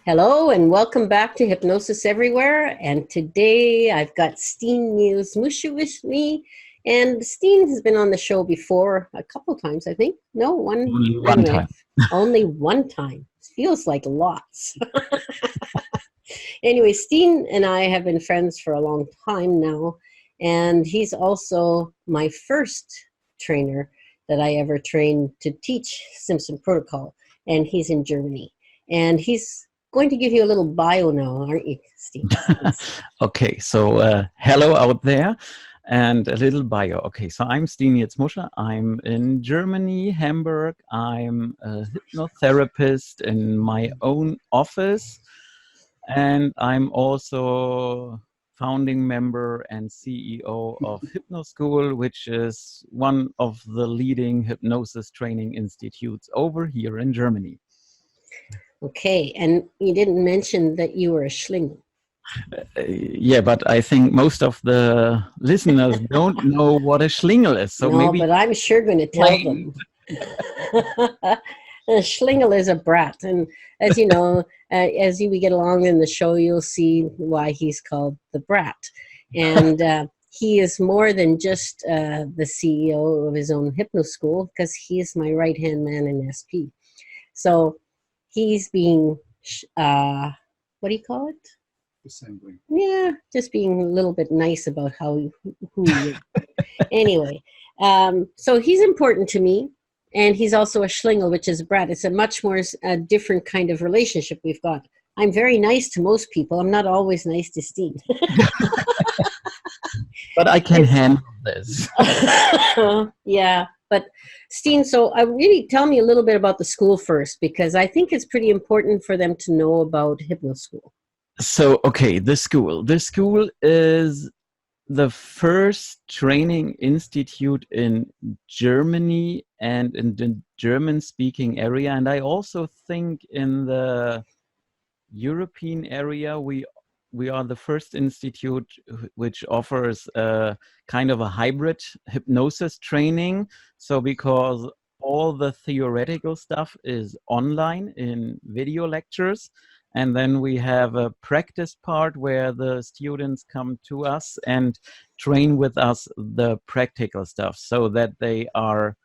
Hello and welcome back to Hypnosis Everywhere. And today I've got Stin-Niels Musche with me. And Stin has been on the show before a couple times, I think. No, one. Only one Anyway, time. only one time. Feels like lots. Anyway, Stin and I have been friends for a long time now. And he's also my first trainer that I ever trained to teach Simpson protocol. And he's in Germany. And he's going to give you a little bio now, aren't you, Steve? Okay, so hello out there and a little bio. Okay, so I'm Stin-Niels Musche. I'm in Germany, Hamburg. I'm a hypnotherapist in my own office, and I'm also founding member and CEO of Hypno School, which is one of the leading hypnosis training institutes over here in Germany. Okay, and you didn't mention that you were a schlingel. Yeah, but I think most of the listeners don't know what a schlingel is. So no, maybe, but I'm sure going to tell them. A schlingel is a brat, and as you know, as we get along in the show, you'll see why he's called the brat. And he is more than just the CEO of his own hypno school, because he is my right-hand man in SP. So he's being, what do you call it? Assembling. Yeah, just being a little bit nice about who he is. Anyway, so he's important to me, and he's also a schlingel, which is a brat. It's a much more different kind of relationship we've got. I'm very nice to most people. I'm not always nice to Steve. but I can handle this. Yeah, but Steen, so really tell me a little bit about the school first, because I think it's pretty important for them to know about Hypno School. So, okay, the school. The school is the first training institute in Germany and in the German-speaking area. And I also think in the European area, we are the first institute which offers a kind of a hybrid hypnosis training. So because all the theoretical stuff is online in video lectures, and then we have a practice part where the students come to us and train with us the practical stuff, so that they have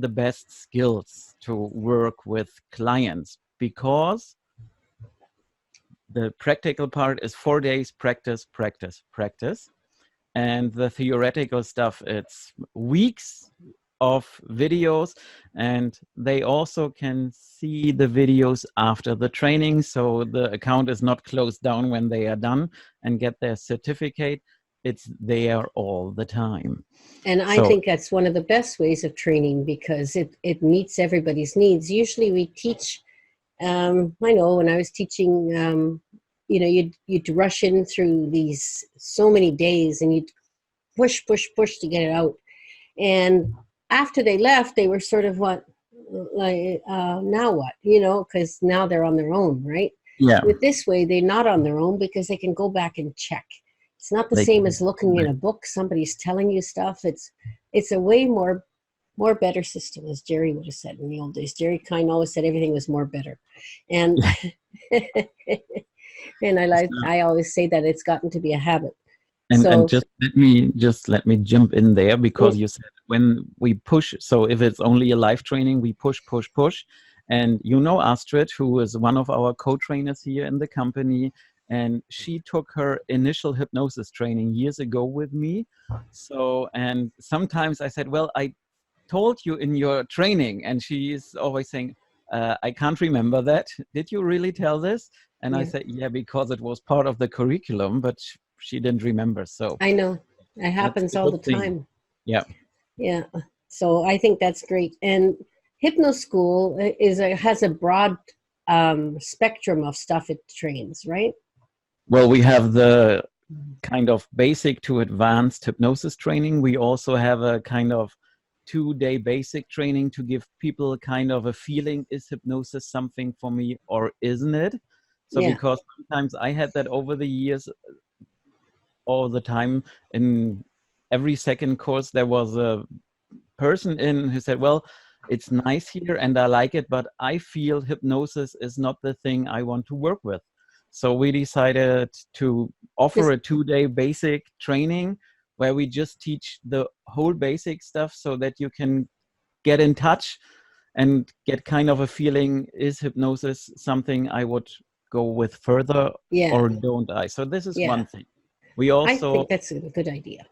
the best skills to work with clients. Because the practical part is 4 days practice, practice, practice. And the theoretical stuff, it's weeks of videos, and they also can see the videos after the training. So the account is not closed down when they are done and get their certificate. It's there all the time. And I think that's one of the best ways of training, because it meets everybody's needs. Usually we teach, I know when I was teaching, you know, you'd rush in through these so many days, and you'd push to get it out. And after they left, they were sort of now what, you know, because now they're on their own, right? Yeah. With this way, they're not on their own, because they can go back and check. It's not the same as looking in a book. Somebody's telling you stuff. It's a way more better system, as Jerry would have said in the old days. Jerry Kine always said everything was more better. And and I always say that it's gotten to be a habit. And just let me jump in there, because you said when we push, so if it's only a live training, we push. And you know Astrid, who is one of our co-trainers here in the company, and she took her initial hypnosis training years ago with me. So, and sometimes I said, well, I told you in your training, and she is always saying, I can't remember that. Did you really tell this? And I said, yeah, because it was part of the curriculum, but she didn't remember. So I know it happens all the time. Yeah. Yeah. So I think that's great. And Hypno School has a broad spectrum of stuff it trains, right? Well, we have the kind of basic to advanced hypnosis training. We also have a kind of 2-day basic training to give people kind of a feeling, is hypnosis something for me or isn't it? So because sometimes I had that over the years, all the time, in every second course there was a person in who said, well, it's nice here and I like it, but I feel hypnosis is not the thing I want to work with. So we decided to offer a 2-day basic training where we just teach the whole basic stuff so that you can get in touch and get kind of a feeling, is hypnosis something I would go with further or don't I? So this is one thing. I think that's a good idea.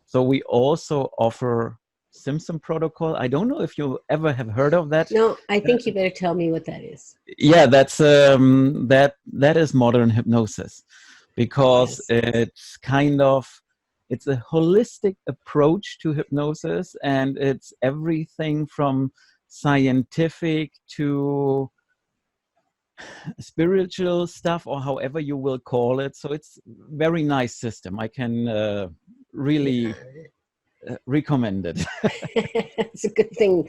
So we also offer Simpson protocol. I don't know if you ever have heard of that. No, I think you better tell me what that is. Yeah, that's that is modern hypnosis, because it's kind of, it's a holistic approach to hypnosis, and it's everything from scientific to spiritual stuff, or however you will call it. So it's very nice system. I can really recommend it. It's a good thing.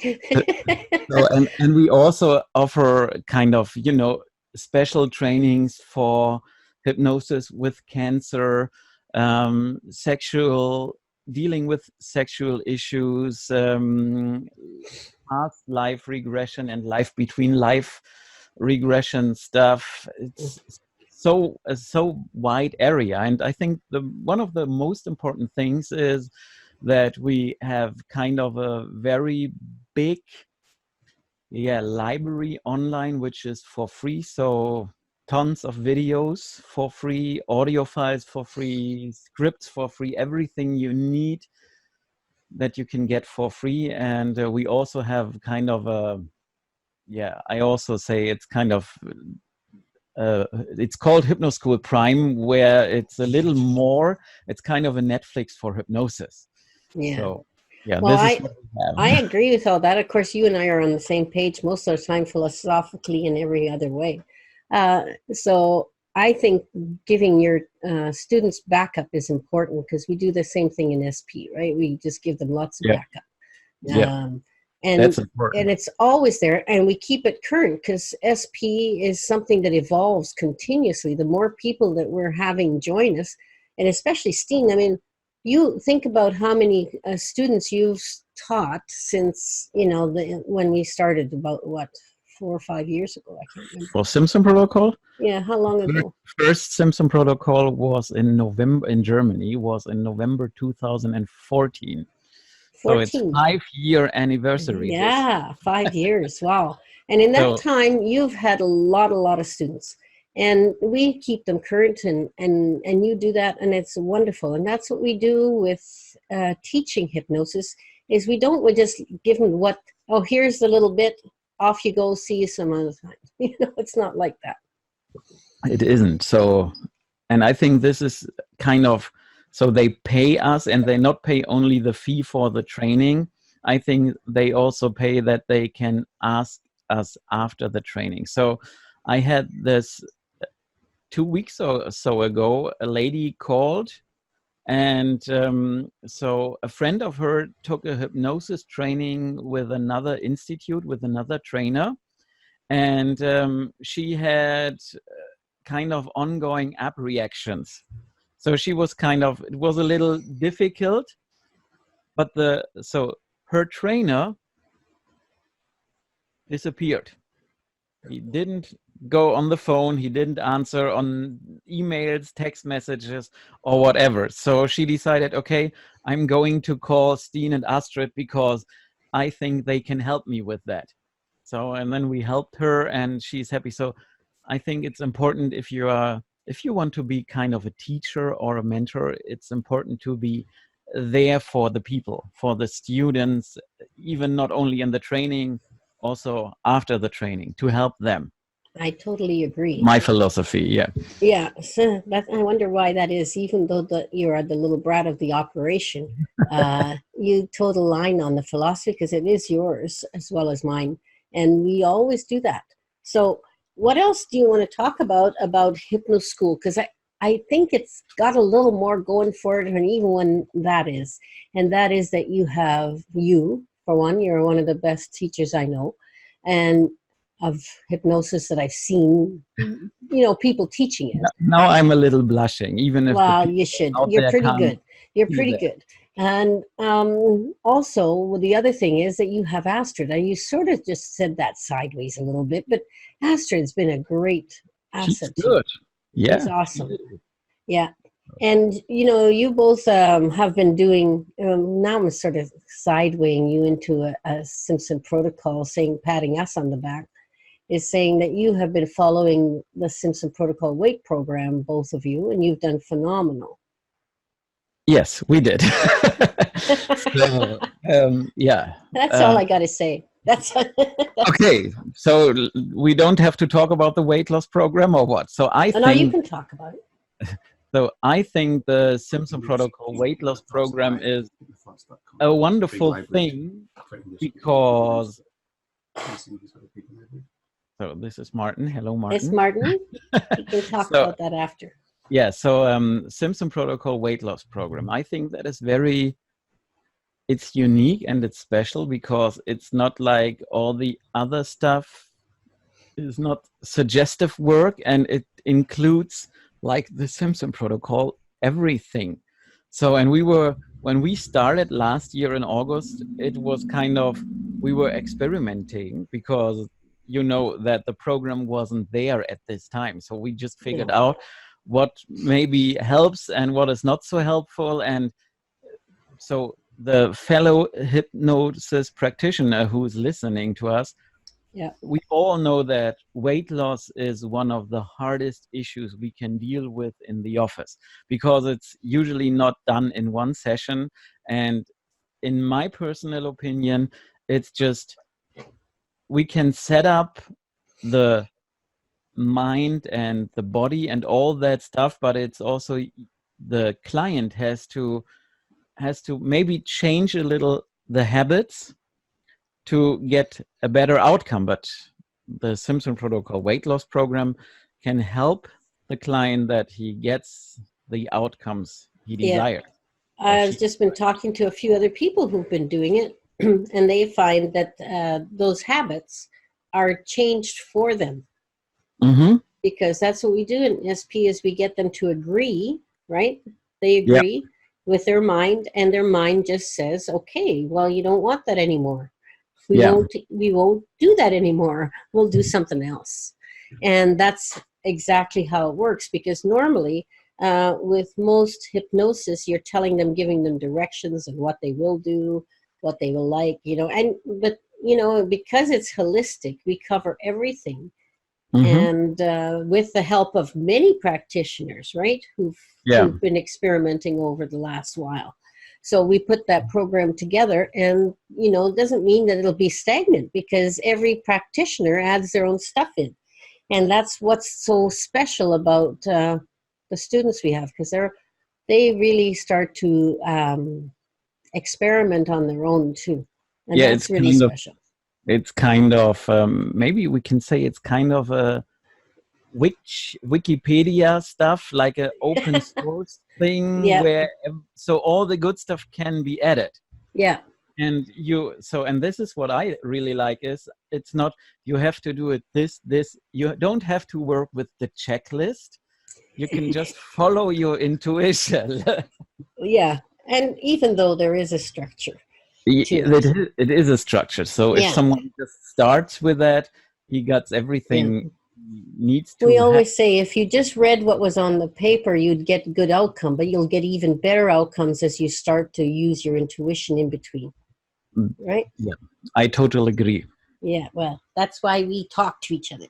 So, and we also offer kind of, you know, special trainings for hypnosis with cancer, dealing with sexual issues, past life regression and life between life regression stuff. It's so wide area, and I think one of the most important things is that we have kind of a very big library online, which is for free. So tons of videos for free, audio files for free, scripts for free, everything you need that you can get for free. And we also have kind of a, I also say it's kind of, it's called Hypno School Prime, where it's a little more, it's kind of a Netflix for hypnosis. So, well, I agree with all that. Of course, you and I are on the same page most of the time, philosophically and every other way. So I think giving your students backup is important, because we do the same thing in SP, right? We just give them lots of backup. And that's important. And it's always there, and we keep it current, because SP is something that evolves continuously. The more people that we're having join us, and especially Stin, I mean, you think about how many students you've taught since, you know, when we started, about what, 4 or 5 years ago? I can't remember. For Simpson protocol? Yeah, how long ago? First Simpson protocol was in November in Germany, was in November 2014. 14. So it's 5-year anniversary. Yeah, 5 years. Wow. And in that time, you've had a lot of students. And we keep them current, and you do that, and it's wonderful. And that's what we do with teaching hypnosis, is we just give them here's the little bit, off you go, see you some other time. You know, it's not like that. It isn't. So, and I think this is kind of, so they pay us, and they not pay only the fee for the training. I think they also pay that they can ask us after the training. So I had this 2 weeks or so ago, a lady called, and so a friend of her took a hypnosis training with another institute, with another trainer, and she had kind of ongoing app reactions. So she was it was a little difficult, but her trainer disappeared. He didn't go on the phone, he didn't answer on emails, text messages, or whatever. So she decided, okay, I'm going to call Stin and Astrid, because I think they can help me with that. So, and then we helped her, and she's happy. So I think it's important, if you want to be kind of a teacher or a mentor, it's important to be there for the people, for the students, even not only in the training, also after the training, to help them. I totally agree. My philosophy, Yeah, so I wonder why that is. Even though you are the little brat of the operation, you total line on the philosophy, because it is yours as well as mine, and we always do that. So what else do you want to talk about Hypno School? Because I think it's got a little more going for it than even when that is. And that is that for one, you're one of the best teachers I know, and of hypnosis that I've seen, you know, people teaching it. Now I'm a little blushing, even if... Well, you should. You're pretty good. You're pretty good. And also, the other thing is that you have Astrid. And you sort of just said that sideways a little bit, but Astrid's been a great She's asset to you. good. Yeah. She's awesome. Yeah. And, you know, you both have been doing, now I'm sort of sidewaying you into a Simpson protocol, saying, patting us on the back, is saying that you have been following the Simpson protocol weight program, both of you, and you've done phenomenal. Yes, we did. So, yeah. That's all I got to say. That's okay. So we don't have to talk about the weight loss program or what? So I no, you think. can talk about it. So I think the Simpson protocol weight loss program is a wonderful thing because. So this is Martin. Hello, Martin. It's Martin. We can talk about that after. Yeah. So Simpson protocol weight loss program. I think that is very. It's unique and it's special because it's not like all the other stuff. It's not suggestive work, and it includes, like the Simpson protocol, everything. So, and when we started last year in August, it was kind of, we were experimenting because you know that the program wasn't there at this time. So we just figured out what maybe helps and what is not so helpful. And so the fellow hypnosis practitioner who's listening to us, we all know that weight loss is one of the hardest issues we can deal with in the office because it's usually not done in one session. And in my personal opinion, it's just, we can set up the mind and the body and all that stuff, but it's also the client has to maybe change a little the habits to get a better outcome. But the Simpson protocol weight loss program can help the client that he gets the outcomes he desires. I've just been talking to a few other people who've been doing it, and they find that those habits are changed for them. Mm-hmm. Because that's what we do in SP, is we get them to agree, right? They agree with their mind, and their mind just says, okay, well, you don't want that anymore. We won't do that anymore. We'll do something else. And that's exactly how it works, because normally with most hypnosis, you're telling them, giving them directions and what they will do, what they will like, you know, but you know, because it's holistic, we cover everything. Mm-hmm. And with the help of many practitioners, right, who've been experimenting over the last while. So we put that program together, and, you know, it doesn't mean that it'll be stagnant, because every practitioner adds their own stuff in. And that's what's so special about the students we have, because they really start to experiment on their own too. And that's really special. It's kind of, maybe we can say it's kind of a Wikipedia stuff, like an open source thing where so all the good stuff can be added. Yeah. And and this is what I really like, is it's not, you have to do it this, you don't have to work with the checklist. You can just follow your intuition. Yeah. And even though there is a structure. It is a structure. So if someone just starts with that, he gets everything needs to. We always say, if you just read what was on the paper, you'd get good outcome, but you'll get even better outcomes as you start to use your intuition in between. Right? Yeah, I totally agree. Yeah, well, that's why we talk to each other.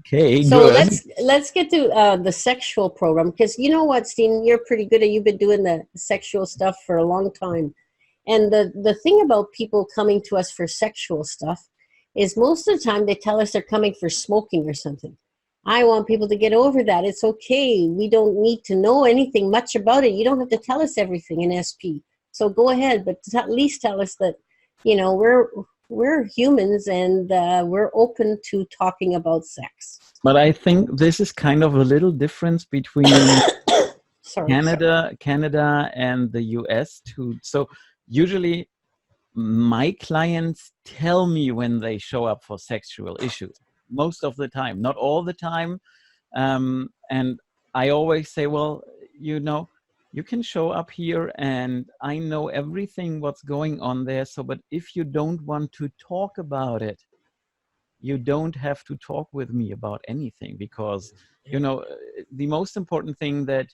Okay, so good. let's get to the sexual program, because you know what, Stin, you're pretty good at, you've been doing the sexual stuff for a long time. And the thing about people coming to us for sexual stuff is most of the time they tell us they're coming for smoking or something. I want people to get over that. It's okay. We don't need to know anything much about it. You don't have to tell us everything in SP. So go ahead, but at least tell us that, you know, we're humans, and we're open to talking about sex. But I think this is kind of a little difference between Canada and the US too. So usually my clients tell me when they show up for sexual issues, most of the time, not all the time. And I always say, well, you know, you can show up here and I know everything what's going on there. So, but if you don't want to talk about it, you don't have to talk with me about anything, because, you know, the most important thing that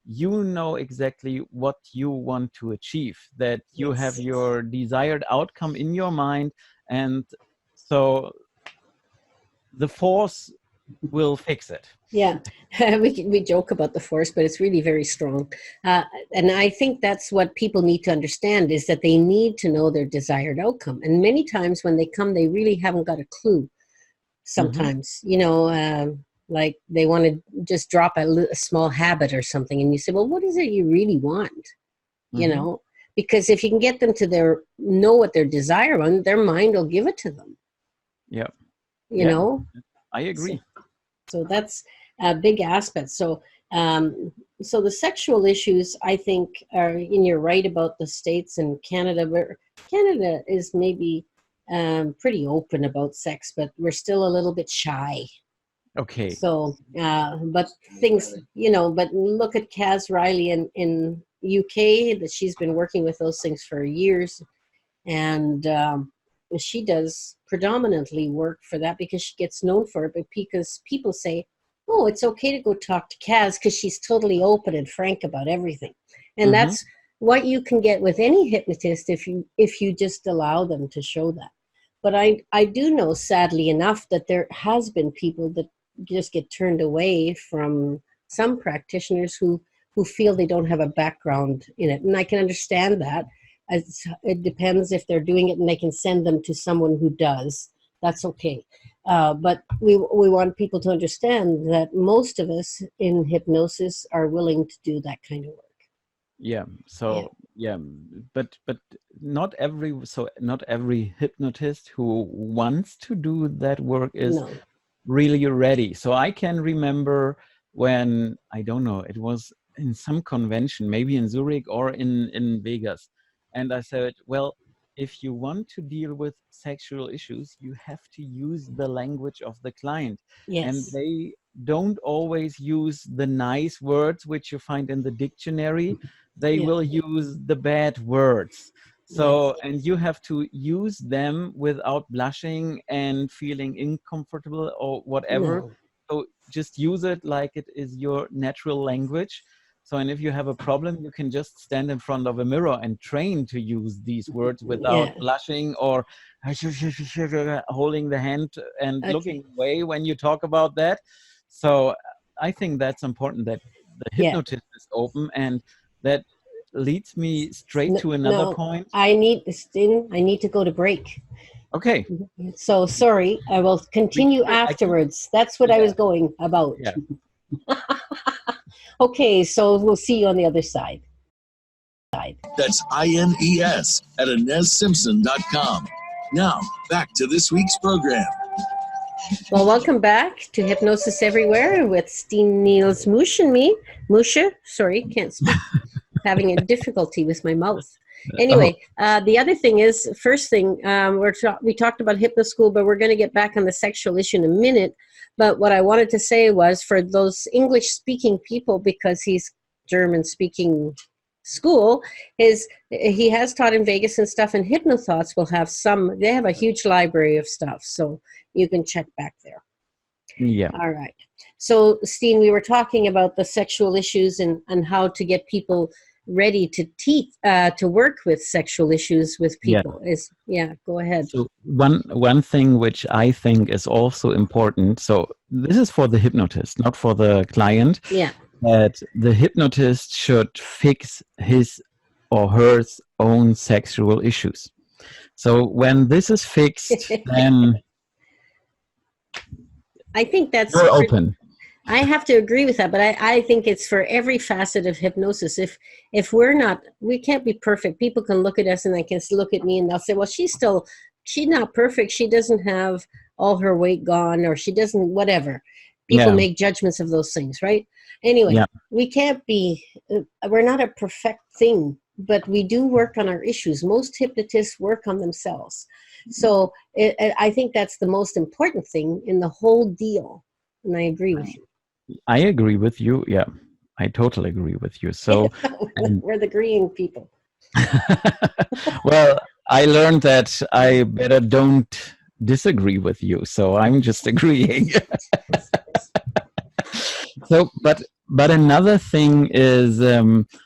you know exactly what you want to achieve, that you have your desired outcome in your mind. And so the force will fix it. Yeah, we joke about the force, but it's really very strong. And I think that's what people need to understand, is that they need to know their desired outcome. And many times when they come, they really haven't got a clue. Sometimes, you know, like they want to just drop a small habit or something. And you say, well, what is it you really want? You know, because if you can get them to know what their desire on, their mind will give it to them. Yeah. You know? I agree. So that's a big aspect. So, so the sexual issues, I think, are, and you're right about the States and Canada, where Canada is maybe pretty open about sex, but we're still a little bit shy. Okay. So, but things, you know, but look at Kaz Riley in UK, that she's been working with those things for years. And she does predominantly work for that because she gets known for it, but because people say, oh, it's okay to go talk to Kaz because she's totally open and frank about everything. And that's what you can get with any hypnotist if you just allow them to show that. But I do know, sadly enough, that there has been people that just get turned away from some practitioners who feel they don't have a background in it. And I can understand that. It depends if they're doing it and they can send them to someone who does. That's okay. But we want people to understand that most of us in hypnosis are willing to do that kind of work. Yeah. So but not every hypnotist who wants to do that work is really ready. So I can remember when, I don't know, it was in some convention, maybe in Zurich or in Vegas. And I said, well, if you want to deal with sexual issues, you have to use the language of the client. Yes. And they don't always use the nice words which you find in the dictionary. They will use the bad words. So, and you have to use them without blushing and feeling uncomfortable or whatever. So just use it like it is your natural language. So, and if you have a problem, you can just stand in front of a mirror and train to use these words without blushing or holding the hand and looking away when you talk about that. So I think that's important, that the hypnotist is open. And that leads me straight to another point. I need to go to break. Okay. So sorry, I will continue afterwards. That's what I was going about. Yeah. Okay, so we'll see you on the other side. That's INES@InezSimpson.com. Now, back to this week's program. Well, welcome back to Hypnosis Everywhere with Stin-Niels Musche and me. Musche, sorry, can't speak. Having a difficulty with my mouth. Anyway, the other thing is, first thing, we talked about hypnoschool, but we're going to get back on the sexual issue in a minute. But what I wanted to say was, for those English-speaking people, because he's German-speaking school, he has taught in Vegas and stuff, and Hypnothoughts will have they have a huge library of stuff, so you can check back there. Yeah. All right. So, Steen, we were talking about the sexual issues and how to get people ready to teach, to work with sexual issues with people. Go ahead. So one thing which I think is also important, so this is for the hypnotist, not for the client, that the hypnotist should fix his or her own sexual issues. So when this is fixed, then I think that's open. I have to agree with that, but I think it's for every facet of hypnosis. If we can't be perfect. People can look at us and they can look at me and they'll say, well, she's not perfect. She doesn't have all her weight gone, or she doesn't, whatever. People make judgments of those things, right? Anyway, we can't be, we're not a perfect thing, but we do work on our issues. Most hypnotists work on themselves. So I think that's the most important thing in the whole deal. And I agree with you. I agree with you, yeah. I totally agree with you. So, and We're the green people. well, I learned that I better don't disagree with you. So I'm just agreeing. So, but another thing is,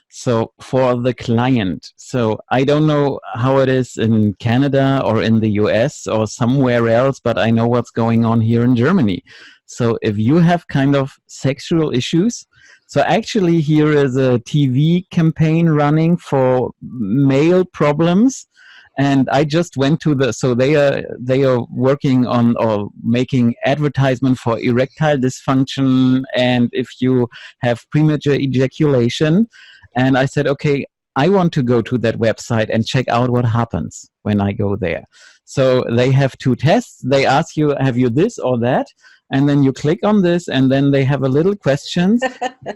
so for the client. So I don't know how it is in Canada or in the US or somewhere else, but I know what's going on here in Germany. So if you have kind of sexual issues, so actually here is a TV campaign running for male problems. And I just went to so they are working on or making advertisement for erectile dysfunction, and if you have premature ejaculation. And I said, okay, I want to go to that website and check out what happens when I go there. So they have 2 tests. They ask you, have you this or that? And then you click on this, and then they have a little questions,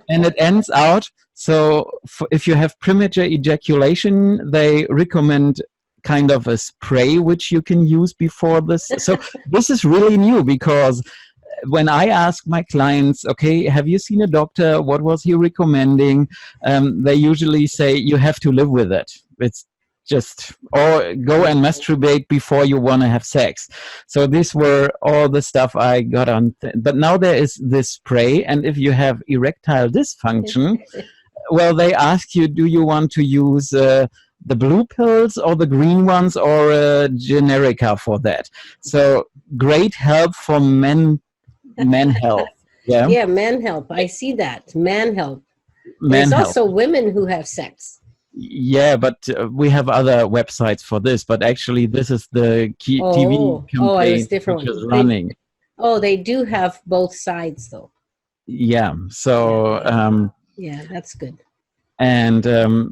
and it ends out. So if you have premature ejaculation, they recommend kind of a spray which you can use before this. So this is really new, because when I ask my clients, okay, have you seen a doctor? What was he recommending? They usually say you have to live with it. It's just, or go and masturbate before you want to have sex. So these were all the stuff I got on. But now there is this spray, and if you have erectile dysfunction, well, they ask you, do you want to use the blue pills or the green ones, or generica for that? So great help for men health. Yeah. Yeah, man help. I see that. Man help. Men There's health. also women who have sex. Yeah, but we have other websites for this. But actually, this is the key TV campaign it was different which is one. running. They do have both sides, though. Yeah. So. Yeah, that's good. And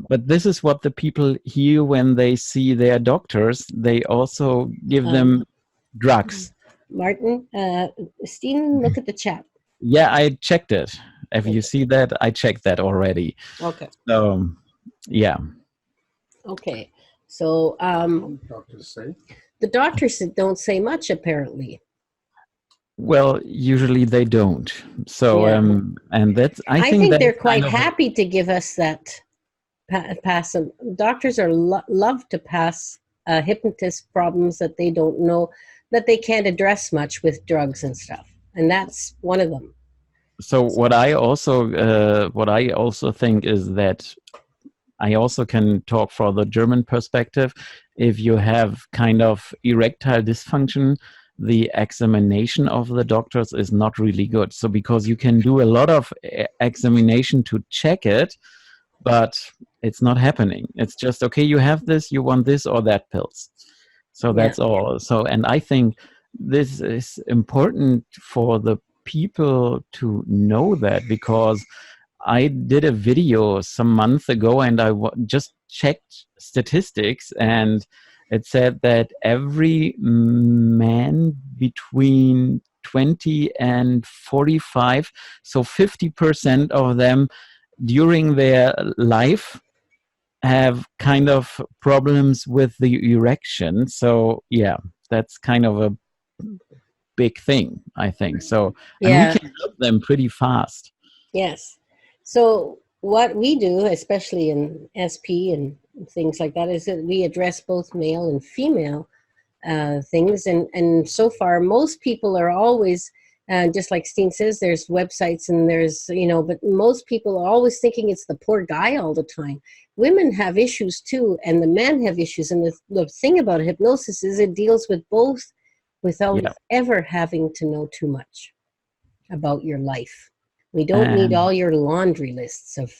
but this is what the people hear when they see their doctors. They also give them drugs. Martin, Stin, look at the chat. Yeah, I checked it. If you see that, I checked that already. Okay. So, yeah. Okay. So the doctors don't say much, apparently. Well, usually they don't. So, Yeah. and that's, I think that's they're quite kind of happy to give us that pass. Doctors are love to pass hypnotist problems that they don't know, that they can't address much with drugs and stuff, and that's one of them. So what I also think is that I also can talk for the German perspective. If you have kind of erectile dysfunction, the examination of the doctors is not really good. So because you can do a lot of examination to check it, but it's not happening. It's just, okay, you have this, you want this or that pills. So that's all. So, and I think this is important for the people to know that, because I did a video some months ago and I just checked statistics, and it said that every man between 20 and 45, so 50% of them during their life have kind of problems with the erection. So yeah, that's kind of a big thing, I think. So, and we can help them pretty fast. Yes. So what we do, especially in SP and things like that, is that we address both male and female things. And so far, most people are always, just like Steen says, there's websites and there's, but most people are always thinking it's the poor guy all the time. Women have issues too, and the men have issues. And the thing about hypnosis is it deals with both without ever having to know too much about your life. We don't need all your laundry lists of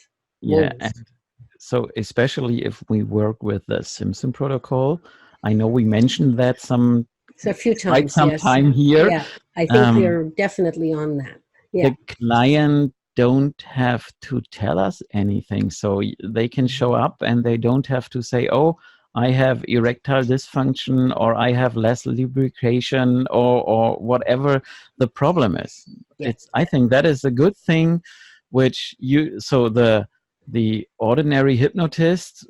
wounds. And so especially if we work with the Simpson protocol, I know we mentioned that a few times, time here. Yeah, I think we're definitely on that. Yeah. The client don't have to tell us anything, so they can show up and they don't have to say, oh, I have erectile dysfunction, or I have less lubrication, or whatever the problem is. Yeah. I think that is a good thing, so the ordinary hypnotist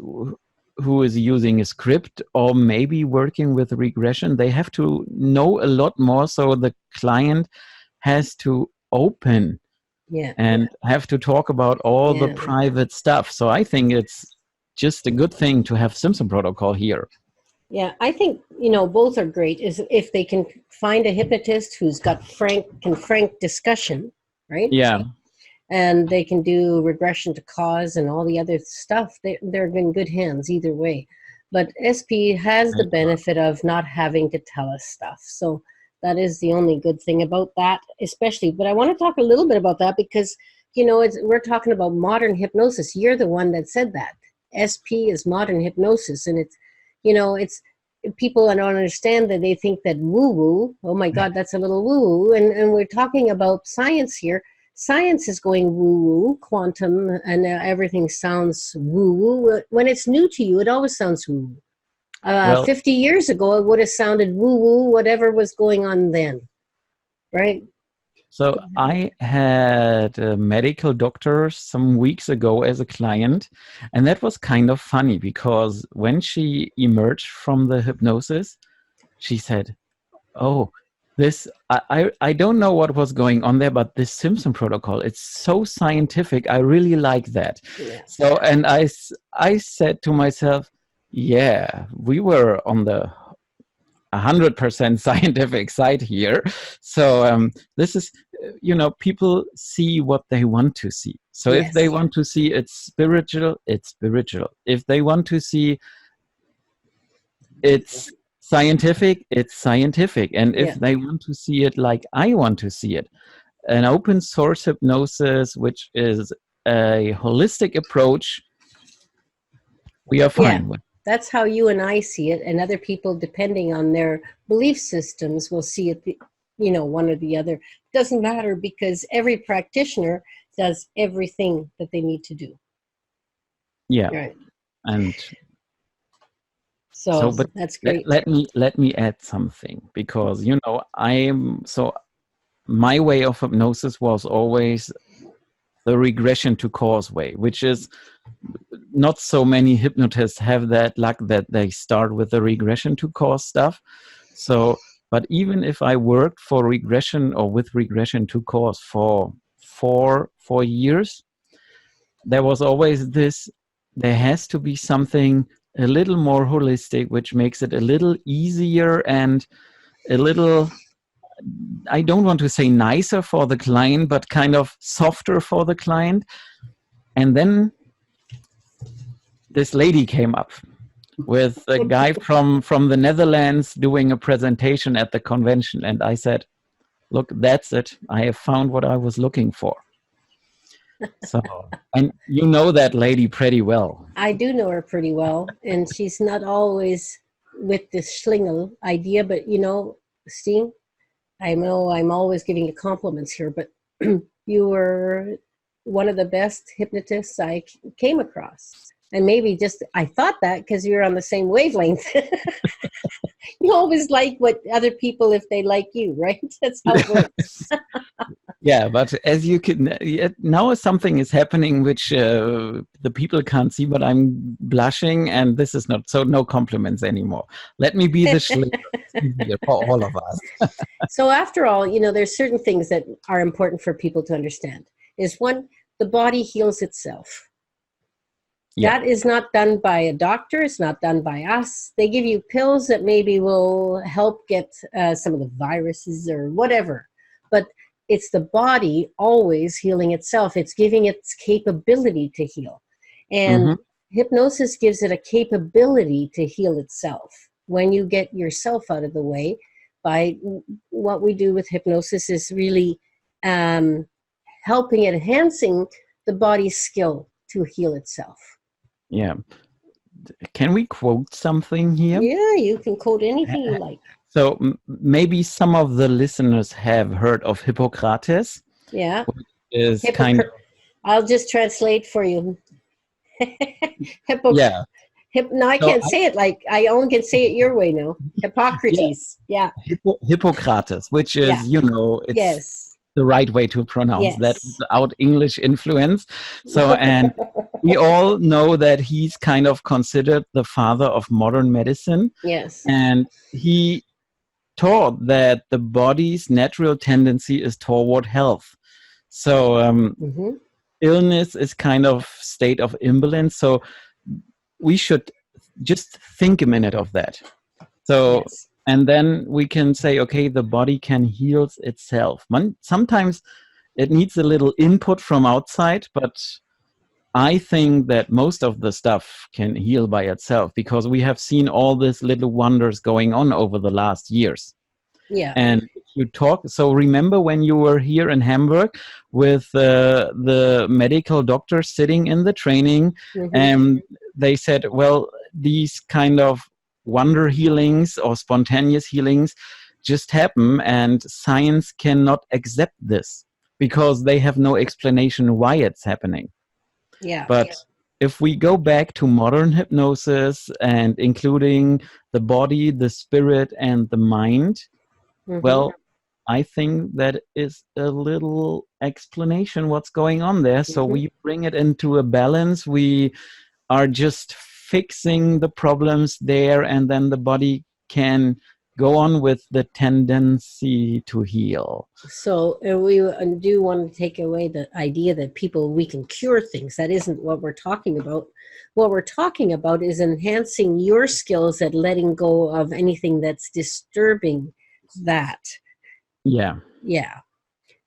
who is using a script or maybe working with regression, they have to know a lot more, so the client has to open Yeah. and have to talk about all the Yeah. private stuff. So I think it's just a good thing to have Simpson protocol here. Yeah, I think, both are great is if they can find a hypnotist who's got frank discussion, right? Yeah. And they can do regression to cause and all the other stuff. They're in good hands either way. But SP has the benefit of not having to tell us stuff. So that is the only good thing about that, especially. But I want to talk a little bit about that because, we're talking about modern hypnosis. You're the one that said that. SP is modern hypnosis. And it's, it's people don't understand that. They think that woo-woo, oh my God, that's a little woo-woo. And we're talking about science here. Science is going woo-woo, quantum, and everything sounds woo-woo. When it's new to you, it always sounds woo-woo. 50 years ago, it would have sounded woo-woo, whatever was going on then, right? So I had a medical doctor some weeks ago as a client, and that was kind of funny because when she emerged from the hypnosis, she said, oh, I don't know what was going on there, but this Simpson protocol, it's so scientific. I really like that. Yeah. So, and I said to myself, yeah, we were on the 100% scientific side here. So this is, people see what they want to see. So Yes. if they want to see it's spiritual, it's spiritual. If they want to see it's scientific, it's scientific. And if they want to see it like I want to see it, an open source hypnosis, which is a holistic approach, we are fine with. That's how you and I see it, and other people, depending on their belief systems, will see it, one or the other. It doesn't matter because every practitioner does everything that they need to do. Yeah. Right. And so but that's great. Let me add something because, my way of hypnosis was always the regression to cause way, which is not so many hypnotists have that luck that they start with the regression to cause stuff. So, but even if I worked for regression or with regression to cause for 4 years, there was always this, there has to be something a little more holistic, which makes it a little easier and a little, I don't want to say nicer for the client, but kind of softer for the client. And then this lady came up with a guy from the Netherlands doing a presentation at the convention. And I said, look, that's it. I have found what I was looking for. So, and you know that lady pretty well. I do know her pretty well. And she's not always with this schlingel idea, but Steen, I know I'm always giving you compliments here, but you were one of the best hypnotists I came across. And maybe just, I thought that because you're on the same wavelength. You always like what other people, if they like you, right? That's how it works. Yeah, but as you can, now something is happening which the people can't see, but I'm blushing, and this is not, so no compliments anymore. Let me be the schlinger for all of us. So after all, there's certain things that are important for people to understand. Is one, the body heals itself. Yeah. That is not done by a doctor. It's not done by us. They give you pills that maybe will help get some of the viruses or whatever. But it's the body always healing itself. It's giving its capability to heal. And hypnosis gives it a capability to heal itself. When you get yourself out of the way, by what we do with hypnosis is really helping, enhancing the body's skill to heal itself. Yeah. Can we quote something here? Yeah, you can quote anything you like. So maybe some of the listeners have heard of Hippocrates. Yeah. Is kind of. I'll just translate for you. Yeah. No, I can't say it like, I only can say it your way now. Hippocrates. Yeah. Hippocrates, which is, it's the right way to pronounce that without English influence. So, and we all know that he's kind of considered the father of modern medicine. Yes. And he taught that the body's natural tendency is toward health. So Mm-hmm. illness is kind of state of imbalance. So we should just think a minute of that. So, Yes. and then we can say, okay, the body can heal itself. Sometimes it needs a little input from outside, but I think that most of the stuff can heal by itself because we have seen all these little wonders going on over the last years. Yeah. And you talk, so remember when you were here in Hamburg with the medical doctor sitting in the training, Mm-hmm. and they said, well, these kind of wonder healings or spontaneous healings just happen, and science cannot accept this because they have no explanation why it's happening. Yeah. But if we go back to modern hypnosis and including the body, the spirit, and the mind, Mm-hmm. well, I think that is a little explanation what's going on there. So Mm-hmm. we bring it into a balance. We are just fixing the problems there, and then the body can go on with the tendency to heal. So we do want to take away the idea that we can cure things. That isn't what we're talking about. What we're talking about is enhancing your skills at letting go of anything that's disturbing that. Yeah. Yeah.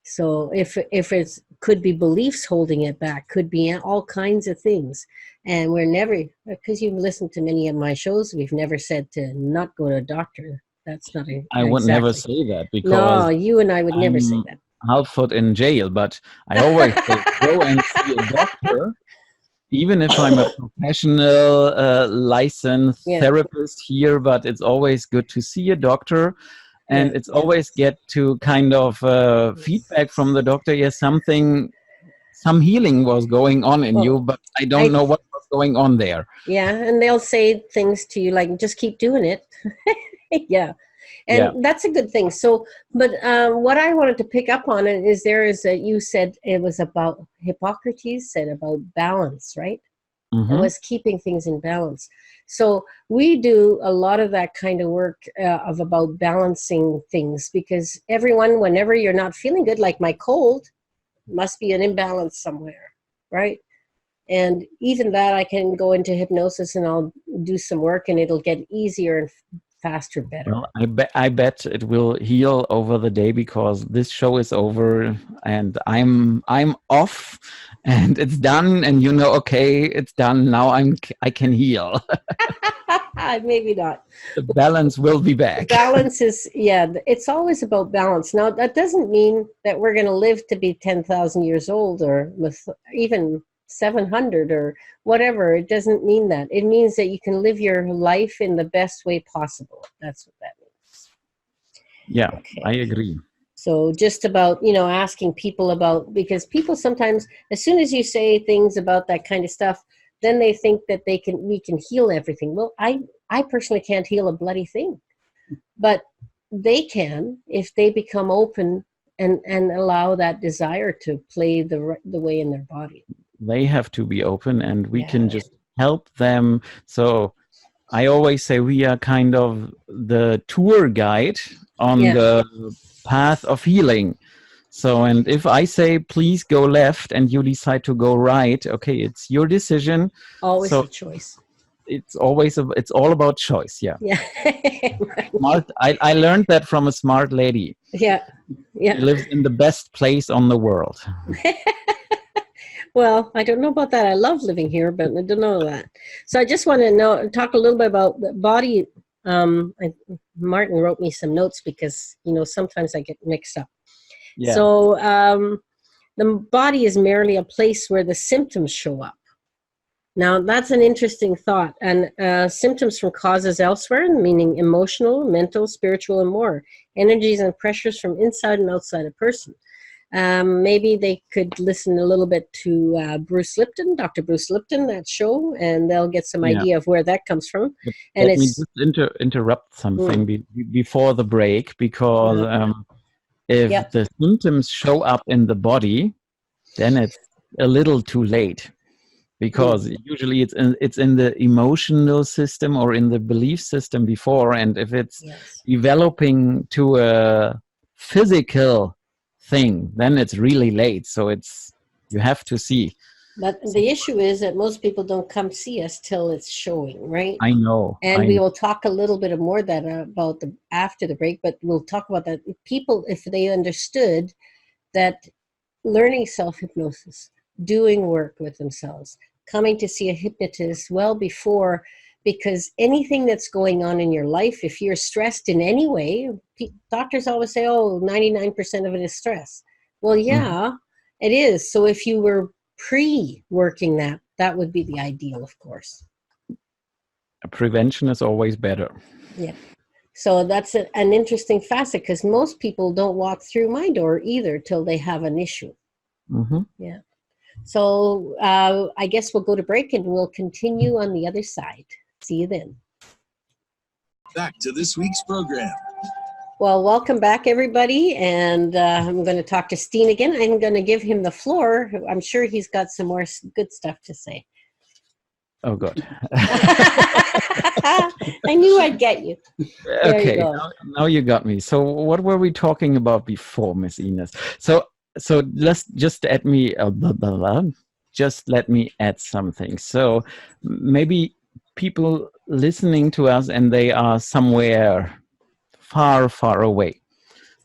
So if it could be beliefs holding it back, could be all kinds of things. And we're never, because you've listened to many of my shows, we've never said to not go to a doctor. That's not a, I would never say that because no, you and I would never say that. Half foot in jail, but I always say go and see a doctor. Even if I'm a professional licensed therapist here, but it's always good to see a doctor. And it's always get to kind of feedback from the doctor. Yes, some healing was going on in you, but I don't know what was going on there. Yeah, and they'll say things to you like, just keep doing it. Yeah. And that's a good thing. So, but what I wanted to pick up on it is you said it was about, Hippocrates said about balance, right? Mm-hmm. It was keeping things in balance. So we do a lot of that kind of work about balancing things, because whenever you're not feeling good, like my cold, must be an imbalance somewhere, right? And even that, I can go into hypnosis and I'll do some work and it'll get easier and faster, better. Well, I bet it will heal over the day because this show is over and I'm off and it's done, and okay, it's done now. I can heal. Maybe not. The balance will be back. Balance is it's always about balance. Now that doesn't mean that we're going to live to be 10,000 years old or even 700 or whatever. It doesn't mean that. It means that you can live your life in the best way possible. That's what that means. Yeah, okay. I agree. So just about, asking people about, because people sometimes, as soon as you say things about that kind of stuff, then they think that we can heal everything. Well, I personally can't heal a bloody thing, but they can if they become open and allow that desire to play the way in their body. They have to be open, and we can just help them. So I always say we are kind of the tour guide on the path of healing. So, and if I say, please go left and you decide to go right, okay, it's your decision. Always a choice. It's all about choice. Yeah. Yeah. Smart. I learned that from a smart lady. Yeah. Yeah. She lives in the best place on the world. Well, I don't know about that. I love living here, but I don't know that. So I just want to talk a little bit about the body. Martin wrote me some notes because, sometimes I get mixed up. Yeah. So the body is merely a place where the symptoms show up. Now, that's an interesting thought. And symptoms from causes elsewhere, meaning emotional, mental, spiritual, and more. Energies and pressures from inside and outside a person. Maybe they could listen a little bit to Bruce Lipton, Dr. Bruce Lipton, that show, and they'll get some idea of where that comes from. And let me just interrupt something before the break, because if the symptoms show up in the body, then it's a little too late, because usually it's in the emotional system or in the belief system before, and if it's developing to a physical thing, then it's really late. So you have to see. But the issue is that most people don't come see us till it's showing, right? I know. And we will talk a little bit more that about after the break, but we'll talk about that. People, if they understood that learning self-hypnosis, doing work with themselves, coming to see a hypnotist well before, because anything that's going on in your life, if you're stressed in any way, doctors always say, oh, 99% of it is stress. Well, yeah, it is. So if you were pre-working that would be the ideal, of course. Prevention is always better. Yeah. So that's an interesting facet, because most people don't walk through my door either till they have an issue. Yeah. So I guess we'll go to break and we'll continue on the other side. See you then. Back to this week's program. Well, welcome back, everybody. And I'm going to talk to Stin again. I'm going to give him the floor. I'm sure he's got some more good stuff to say. Oh, God. I knew I'd get you. There Okay, you go. now you got me. So what were we talking about before, Miss Ines? So let's just add me, just let me add something. So maybe people listening to us and they are somewhere far, far away.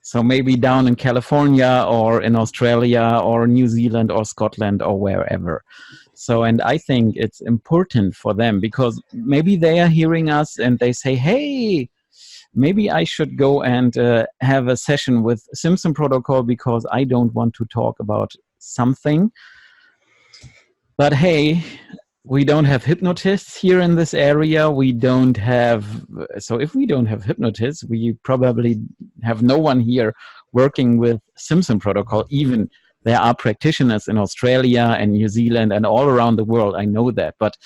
So maybe down in California or in Australia or New Zealand or Scotland or wherever. So, and I think it's important for them because maybe they are hearing us and they say, hey, maybe I should go and have a session with Simpson protocol because I don't want to talk about something. But hey, we don't have hypnotists here in this area. We don't have, so if we don't have hypnotists, we probably have no one here working with Simpson protocol. Even there are practitioners in Australia and New Zealand and all around the world. I know that. But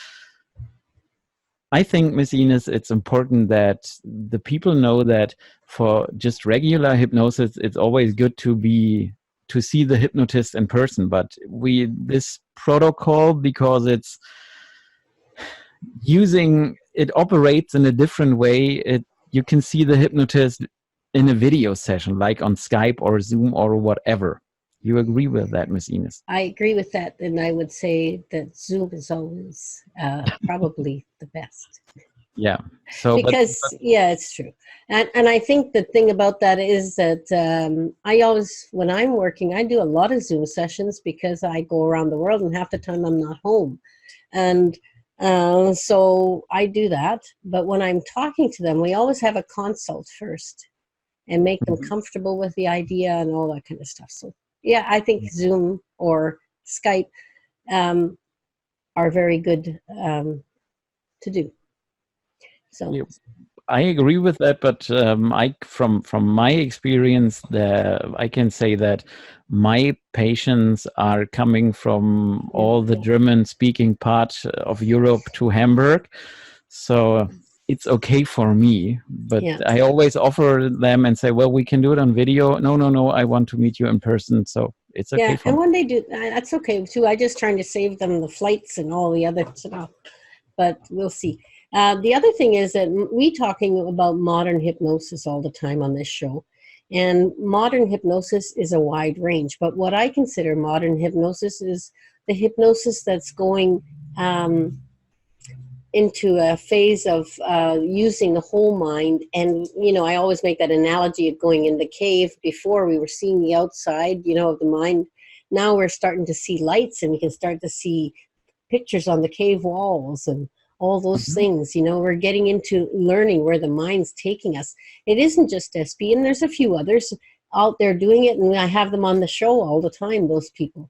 I think, Ms. Ines, it's important that the people know that for just regular hypnosis, it's always good to see the hypnotist in person. But this protocol, because it operates in a different way. You can see the hypnotist in a video session, like on Skype or Zoom or whatever. You agree with that, Ms. Ines? I agree with that, and I would say that Zoom is always probably the best. Yeah. So because yeah, it's true, and I think the thing about that is that I always, when I'm working, I do a lot of Zoom sessions because I go around the world and half the time I'm not home, and so I do that. But when I'm talking to them, we always have a consult first and make them comfortable with the idea and all that kind of stuff. So yeah, I think Zoom or Skype are very good to do. So I agree with that, but from my experience, I can say that my patients are coming from all the German-speaking part of Europe to Hamburg, so it's okay for me. But I always offer them and say, well, we can do it on video. No, I want to meet you in person, so it's okay. And when they do, that's okay too. I just trying to save them the flights and all the other stuff, but we'll see. The other thing is that we talking about modern hypnosis all the time on this show, and modern hypnosis is a wide range. But what I consider modern hypnosis is the hypnosis that's going into a phase of using the whole mind. And, you know, I always make that analogy of going in the cave. Before we were seeing the outside, you know, of the mind. Now we're starting to see lights and we can start to see pictures on the cave walls and all those things. You know, we're getting into learning where the mind's taking us. It isn't just SB, and there's a few others out there doing it, and I have them on the show all the time, those people.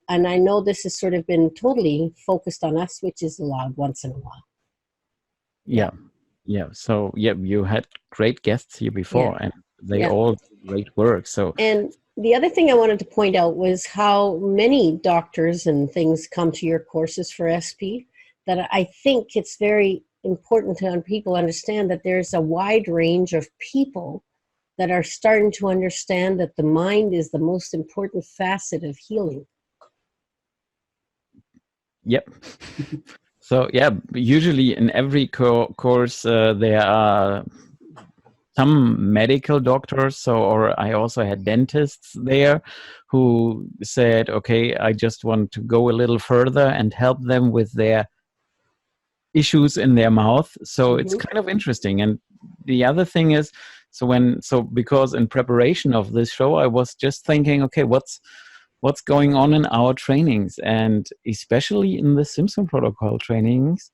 And I know this has sort of been totally focused on us, which is allowed once in a while. Yeah. So you had great guests here before, and they all do great work. So and the other thing I wanted to point out was how many doctors and things come to your courses for SP. That I think it's very important to people understand that there's a wide range of people that are starting to understand that the mind is the most important facet of healing. Yep. So usually in every course there are some medical doctors, or I also had dentists there who said, okay, I just want to go a little further and help them with their issues in their mouth. So it's kind of interesting. And the other thing is, because in preparation of this show, I was just thinking, okay, what's going on in our trainings, and especially in the Simpson protocol trainings,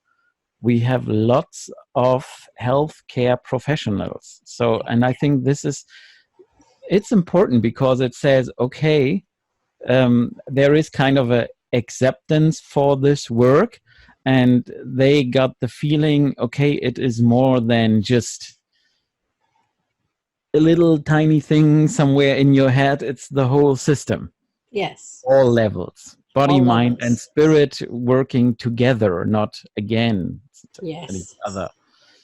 we have lots of healthcare professionals. So, and I think it's important because it says, okay, there is kind of a acceptance for this work, and they got the feeling, okay, it is more than just a little tiny thing somewhere in your head. It's the whole system. Yes. All levels. Body, All mind, levels. and spirit working together, not again Yes. each other.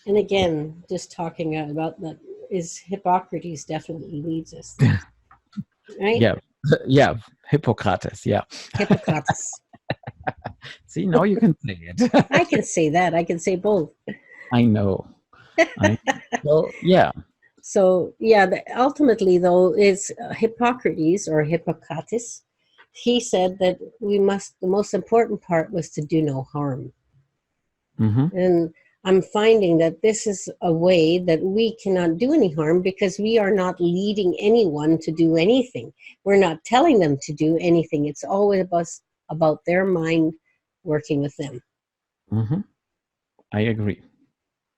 And again, just talking about that is Hippocrates definitely leads us there, right? Yeah. Hippocrates, yeah. Hippocrates. See, now you can say it. I can say that. I can say both. I know. Well, yeah. So, yeah, ultimately, though, it's Hippocrates or Hippocrates. He said that the most important part was to do no harm. Mm-hmm. And I'm finding that this is a way that we cannot do any harm because we are not leading anyone to do anything. We're not telling them to do anything. It's always about their mind working with them. Mm-hmm. I agree.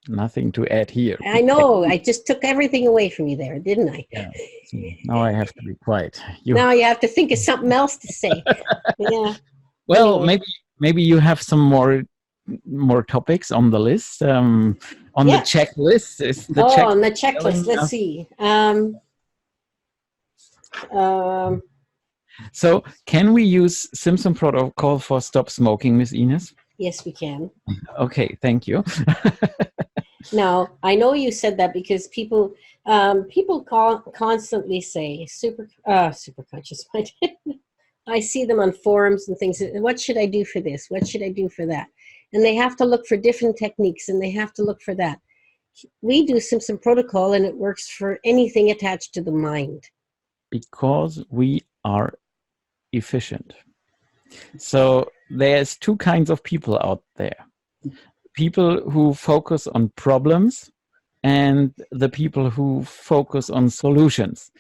Nothing to add here. I know. I just took everything away from you there, didn't I? Yeah. So now I have to be quiet. Now you have to think of something else to say. Yeah. Well, Anyway. maybe you have some more topics on the list. On the checklist is the on the checklist. Let's see. So, can we use Simpson protocol for stop smoking, Miss Ines? Yes, we can. Okay, thank you. Now, I know you said that because people constantly say super conscious mind. I see them on forums and things. What should I do for this? What should I do for that? And they have to look for different techniques, and they have to look for that. We do Simpson protocol, and it works for anything attached to the mind. Because we are efficient. So there's two kinds of people out there. People who focus on problems and the people who focus on solutions.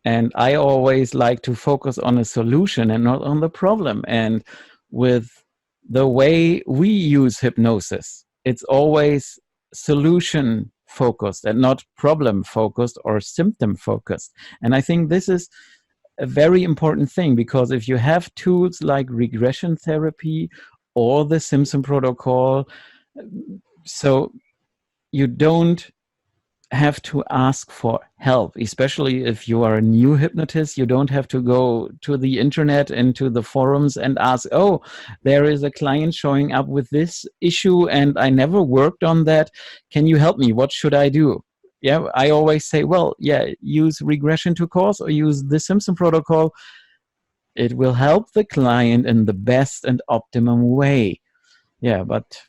And I always like to focus on a solution and not on the problem. And with the way we use hypnosis, it's always solution focused and not problem focused or symptom focused. And I think this is a very important thing, because if you have tools like regression therapy or the Simpson protocol, so you don't have to ask for help, especially if you are a new hypnotist. You don't have to go to the internet and to the forums and ask, oh, there is a client showing up with this issue and I never worked on that. Can you help me? What should I do? Yeah, I always say, well, yeah, use regression to cause or use the Simpson protocol. It will help the client in the best and optimum way. Yeah, but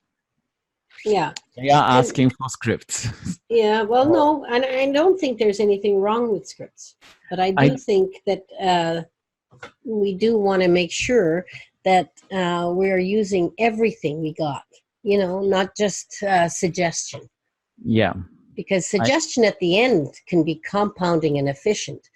yeah, they are asking for scripts. Yeah, well, no, and I don't think there's anything wrong with scripts, but I do think that we do want to make sure that we're using everything we got, not just suggestion. Yeah. Because suggestion at the end can be compounding and efficient.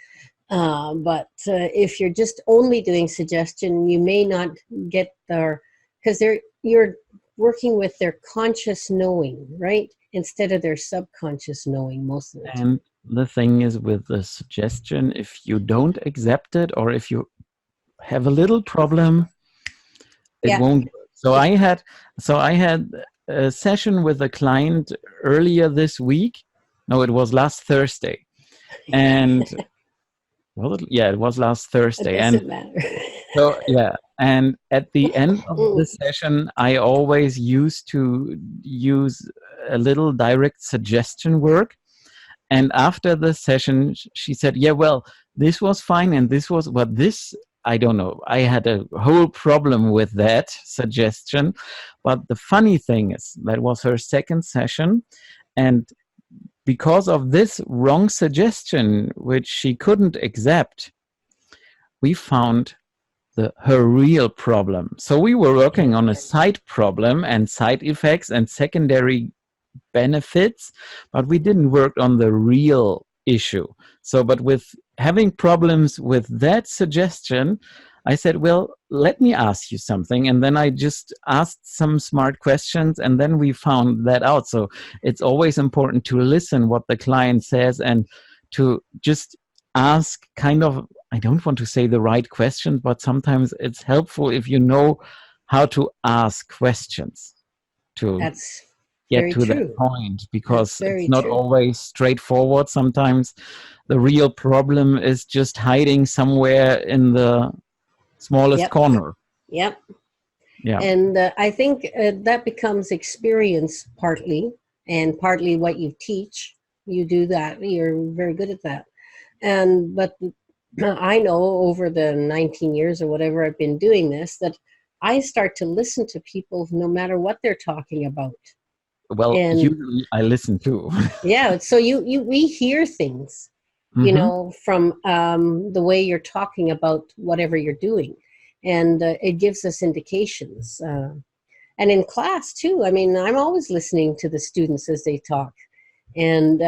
But if you're just only doing suggestion, you may not get there, because you're working with their conscious knowing, right? Instead of their subconscious knowing most of the time. And the thing is, with the suggestion, if you don't accept it or if you have a little problem, it won't work. So I had a session with a client earlier this week. No, it was last Thursday. And it was last Thursday. It doesn't matter. So and at the end of the session, I always used to use a little direct suggestion work. And after the session, she said, yeah, well, this was fine. And this was, but this, I don't know. I had a whole problem with that suggestion. But the funny thing is, that was her second session. And because of this wrong suggestion, which she couldn't accept, we found her real problem. So we were working on a side problem and side effects and secondary benefits, but we didn't work on the real issue. So, but with having problems with that suggestion, I said, well, let me ask you something. And then I just asked some smart questions, and then we found that out. So it's always important to listen what the client says and to just ask kind of, I don't want to say the right questions, but sometimes it's helpful if you know how to ask questions to That's get very to true. that point, because very it's not true. always straightforward. Sometimes the real problem is just hiding somewhere in the smallest Yep. corner. Yep. Yeah. And I think that becomes experience partly, and partly what you teach. You do that. You're very good at that. But I know over the 19 years or whatever I've been doing this, that I start to listen to people no matter what they're talking about. Well, And usually I listen too. yeah, so we hear things, you know, from the way you're talking about whatever you're doing, and it gives us indications. And in class too, I mean, I'm always listening to the students as they talk, and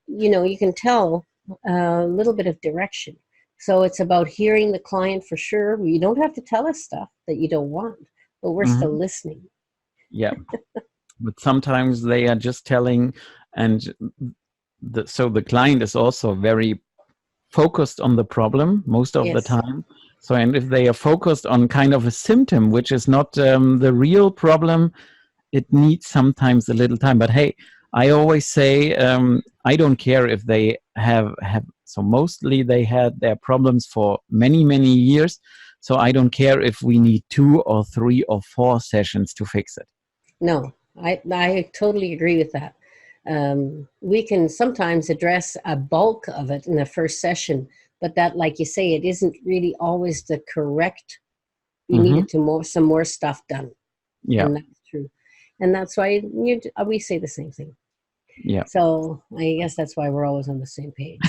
you know, you can tell a little bit of direction. So it's about hearing the client for sure. You don't have to tell us stuff that you don't want, but we're still listening. Yeah. But sometimes they are just telling, and so the client is also very focused on the problem most of the time. So, and if they are focused on kind of a symptom, which is not the real problem, it needs sometimes a little time. But hey, I always say, I don't care if they have, so mostly they had their problems for many, many years. So I don't care if we need 2 or 3 or 4 sessions to fix it. No, I totally agree with that. We can sometimes address a bulk of it in the first session, but that, like you say, it isn't really always the correct. You needed to some more stuff done. Yeah, and that's true, and that's why we say the same thing. Yeah. So I guess that's why we're always on the same page.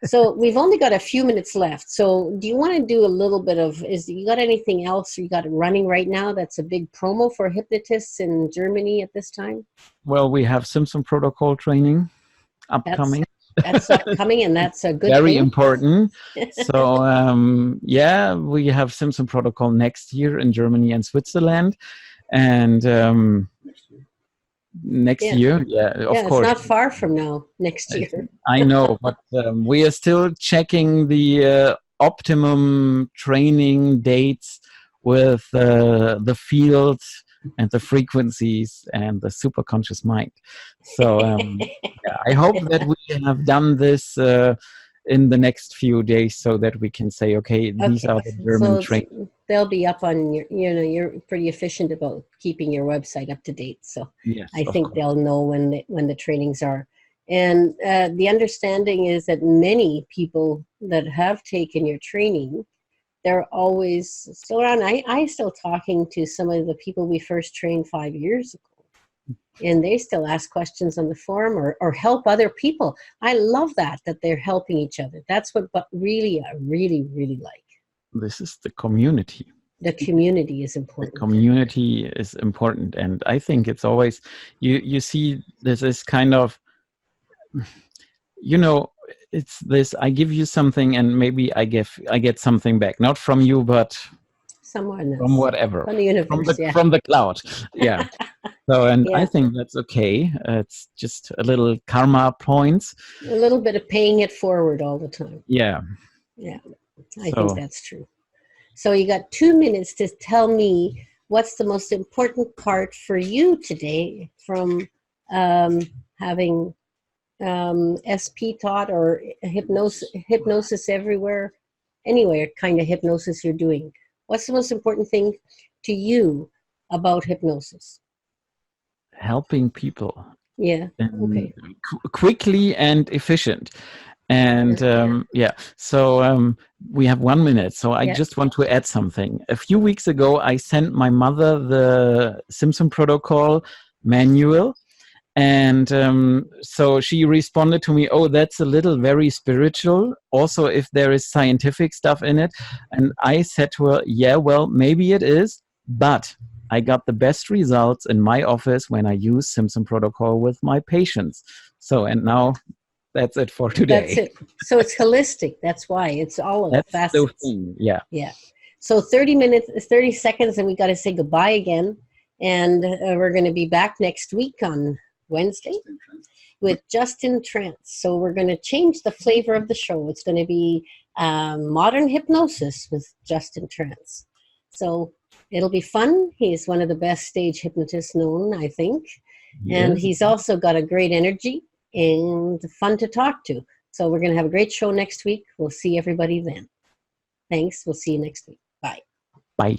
So we've only got a few minutes left. So do you want to do a little bit of, you got anything else you got running right now that's a big promo for hypnotists in Germany at this time? Well, we have Simpson protocol training upcoming. That's upcoming, and that's a good Very thing. important. So yeah, we have Simpson protocol next year in Germany and Switzerland. And next year, of course. It's not far from now, next year. I know, but we are still checking the optimum training dates with the field and the frequencies and the superconscious mind. So I hope that we have done this in the next few days, so that we can say, okay, these are the German trainings. They'll be up on your, you're pretty efficient about keeping your website up to date. So yes, I think they'll know when the trainings are. And the understanding is that many people that have taken your training, they're always still around. I still talking to some of the people we first trained 5 years ago. And they still ask questions on the forum or help other people. I love that they're helping each other. That's what really I really, really like. This is the community. The community is important. The community is important. And I think it's always, you see, this is kind of, it's this, I give you something and maybe I get something back. Not from you, but someone else. From whatever. From the universe, from the cloud. Yeah. So, and I think that's okay. It's just a little karma points. A little bit of paying it forward all the time. Yeah. Yeah, I think that's true. So you got 2 minutes to tell me what's the most important part for you today from having SP taught or hypnosis everywhere, anywhere kind of hypnosis you're doing. What's the most important thing to you about hypnosis? Helping people. Yeah. Okay. Quickly and efficient. And so we have 1 minute. So I just want to add something. A few weeks ago, I sent my mother the Simpson protocol manual. And so she responded to me, oh, that's a little very spiritual. Also, if there is scientific stuff in it. And I said to her, yeah, well, maybe it is, but I got the best results in my office when I use Simpson protocol with my patients. So, and now that's it for today. That's it. So it's holistic. That's why it's all of the That's the facets. thing. Yeah. Yeah. So 30 minutes, 30 seconds, and we got to say goodbye again. And we're going to be back next week on Wednesday with Justin Trance. So we're going to change the flavor of the show. It's going to be modern hypnosis with Justin Trance. So it'll be fun. He's one of the best stage hypnotists known, I think. And he's also got a great energy and fun to talk to. So we're going to have a great show next week. We'll see everybody then. Thanks. We'll see you next week. Bye. Bye.